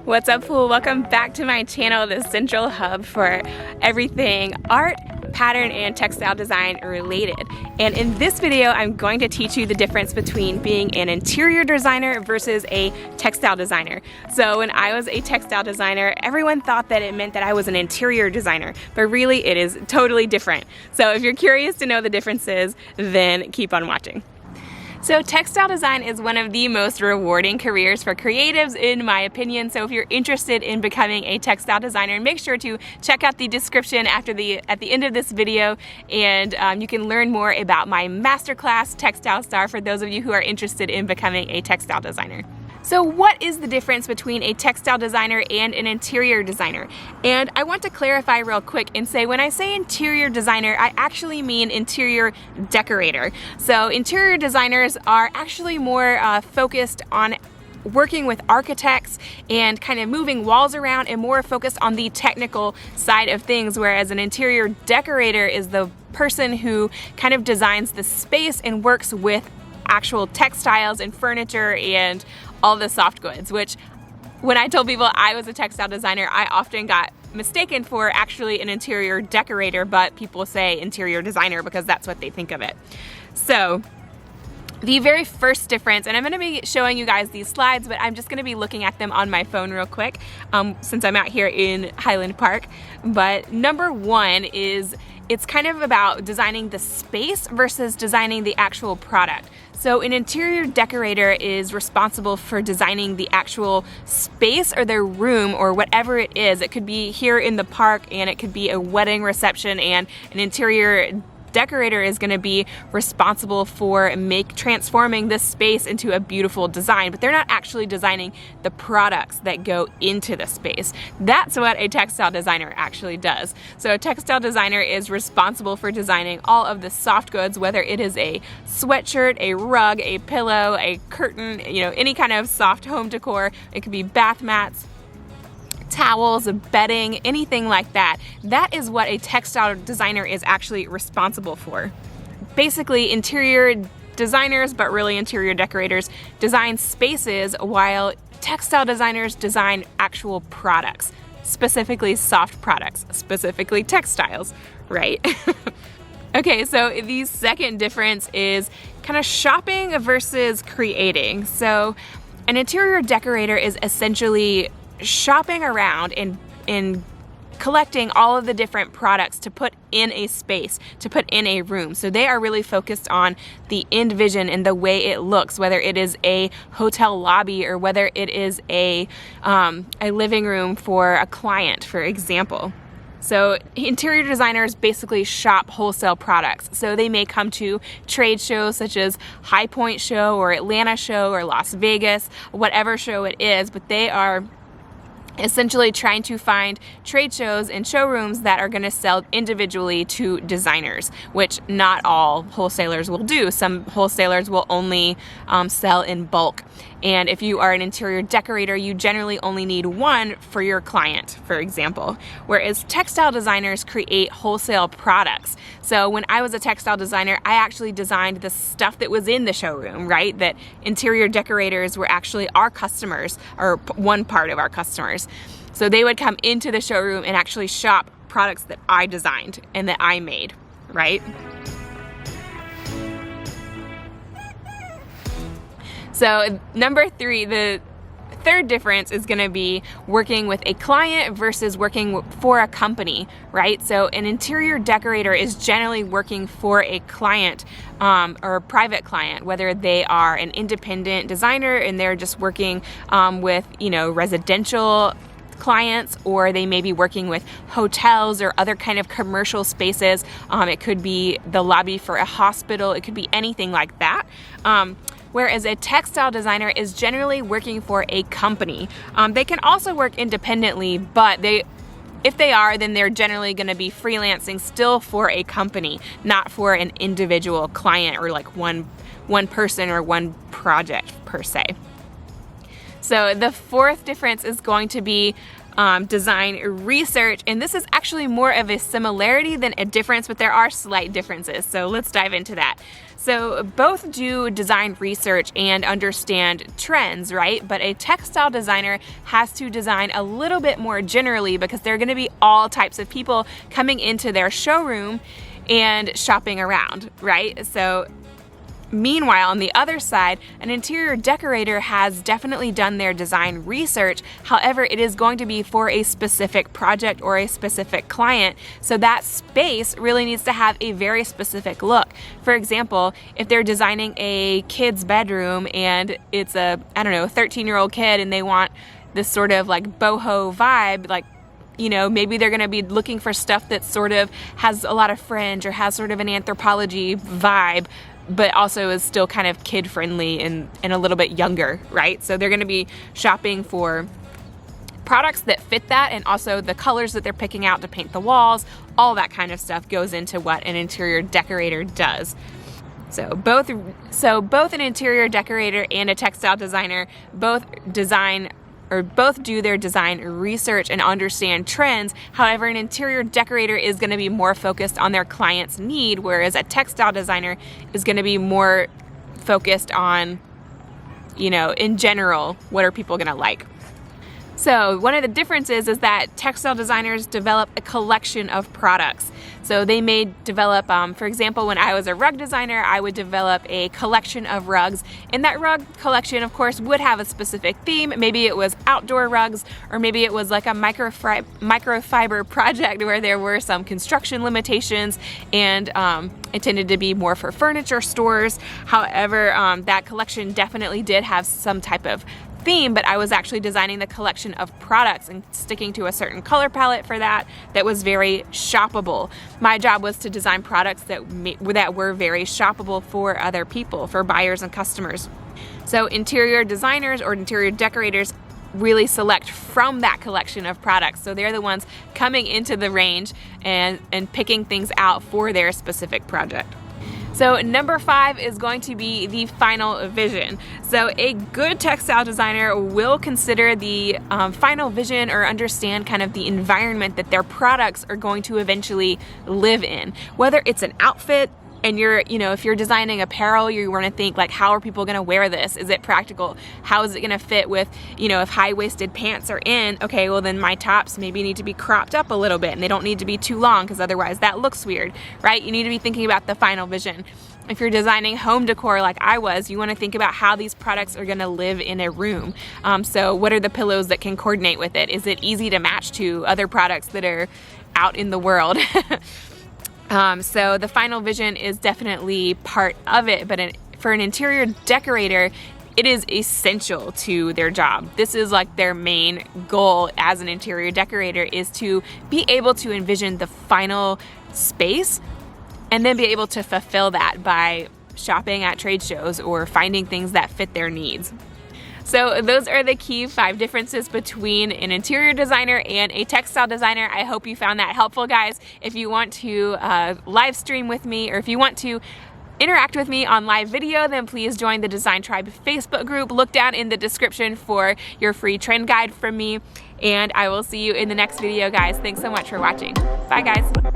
What's up, Pool? Welcome back to my channel, the central hub for everything art, pattern, and textile design related. And in this video, I'm going to teach you the difference between being an interior designer versus a textile designer. So when I was a textile designer, everyone thought that it meant that I was an interior designer, but really it is totally different. So if you're curious to know the differences, then keep on watching. So textile design is one of the most rewarding careers for creatives in my opinion. So if you're interested in becoming a textile designer, make sure to check out the description at the end of this video, and you can learn more about my masterclass Textile Star for those of you who are interested in becoming a textile designer. So what is the difference between a textile designer and an interior designer? And I want to clarify real quick and say when I say interior designer, I actually mean interior decorator. So interior designers are actually more focused on working with architects and kind of moving walls around and more focused on the technical side of things, whereas an interior decorator is the person who kind of designs the space and works with actual textiles and furniture and all the soft goods, which when I told people I was a textile designer, I often got mistaken for actually an interior decorator, but people say interior designer because that's what they think of it. So the very first difference, and I'm going to be showing you guys these slides, but I'm just going to be looking at them on my phone real quick since I'm out here in Highland Park. But number one is it's kind of about designing the space versus designing the actual product. So an interior decorator is responsible for designing the actual space or the room or whatever it is. It could be here in the park and it could be a wedding reception, and an interior decorator is going to be responsible for transforming this space into a beautiful design, but they're not actually designing the products that go into the space. That's what a textile designer actually does. So a textile designer is responsible for designing all of the soft goods, whether it is a sweatshirt, a rug, a pillow, a curtain, any kind of soft home decor. It could be bath mats, towels, bedding, anything like that. That is what a textile designer is actually responsible for. Basically, interior designers, but really interior decorators, design spaces, while textile designers design actual products, specifically soft products, specifically textiles, right? Okay, so the second difference is kind of shopping versus creating. So an interior decorator is essentially shopping around and collecting all of the different products to put in a space, to put in a room. So they are really focused on the end vision and the way it looks, whether it is a hotel lobby or whether it is a living room for a client, for example. So interior designers basically shop wholesale products. So they may come to trade shows such as High Point Show or Atlanta Show or Las Vegas, whatever show it is, but they are essentially trying to find trade shows and showrooms that are going to sell individually to designers, which not all wholesalers will do. Some wholesalers will only sell in bulk. And if you are an interior decorator, you generally only need one for your client, for example. Whereas textile designers create wholesale products. So when I was a textile designer, I actually designed the stuff that was in the showroom, right? That interior decorators were actually our customers, or one part of our customers. So they would come into the showroom and actually shop products that I designed and that I made, right? So number three, the third difference is going to be working with a client versus working for a company, right? So an interior decorator is generally working for a client or a private client, whether they are an independent designer and they're just working with, residential clients, or they may be working with hotels or other kind of commercial spaces. It could be the lobby for a hospital. It could be anything like that. Whereas a textile designer is generally working for a company. They can also work independently, but if they are, then they're generally going to be freelancing still for a company, not for an individual client or like one person or one project per se. So the fourth difference is going to be design research, and this is actually more of a similarity than a difference, but there are slight differences, so let's dive into that. So both do design research and understand trends, right? But a textile designer has to design a little bit more generally because there are going to be all types of people coming into their showroom and shopping around, right? So meanwhile, on the other side, an interior decorator has definitely done their design research. However, it is going to be for a specific project or a specific client. So that space really needs to have a very specific look. For example, if they're designing a kid's bedroom and it's a, I don't know, 13-year-old kid and they want this sort of like boho vibe, like, you know, maybe they're going to be looking for stuff that sort of has a lot of fringe or has sort of an anthropology vibe, but also is still kind of kid-friendly and a little bit younger, right? So they're gonna be shopping for products that fit that, and also the colors that they're picking out to paint the walls. All that kind of stuff goes into what an interior decorator does. So both an interior decorator and a textile designer both do their design research and understand trends. However, an interior decorator is going to be more focused on their client's need, whereas a textile designer is going to be more focused on, you know, in general, what are people going to like. So one of the differences is that textile designers develop a collection of products. So they may develop, for example, when I was a rug designer, I would develop a collection of rugs. And that rug collection, of course, would have a specific theme. Maybe it was outdoor rugs, or maybe it was like a microfiber project where there were some construction limitations, and it tended to be more for furniture stores. However, that collection definitely did have some type of theme, but I was actually designing the collection of products and sticking to a certain color palette for that was very shoppable. My job was to design products that were very shoppable for other people, for buyers and customers. So interior designers or interior decorators really select from that collection of products. So they're the ones coming into the range and picking things out for their specific project. So number 5 is going to be the final vision. So a good textile designer will consider the final vision, or understand kind of the environment that their products are going to eventually live in. Whether it's an outfit, and if you're designing apparel, you want to think like, how are people going to wear this? Is it practical? How is it going to fit with, if high-waisted pants are in, okay, well then my tops maybe need to be cropped up a little bit and they don't need to be too long because otherwise that looks weird, right? You need to be thinking about the final vision. If you're designing home decor like I was, you want to think about how these products are going to live in a room. So what are the pillows that can coordinate with it? Is it easy to match to other products that are out in the world? So the final vision is definitely part of it, but for an interior decorator, it is essential to their job. This is like their main goal as an interior decorator, is to be able to envision the final space and then be able to fulfill that by shopping at trade shows or finding things that fit their needs. So those are the key 5 differences between an interior designer and a textile designer. I hope you found that helpful, guys. If you want to live stream with me, or if you want to interact with me on live video, then please join the Design Tribe Facebook group. Look down in the description for your free trend guide from me, and I will see you in the next video, guys. Thanks so much for watching. Bye, guys.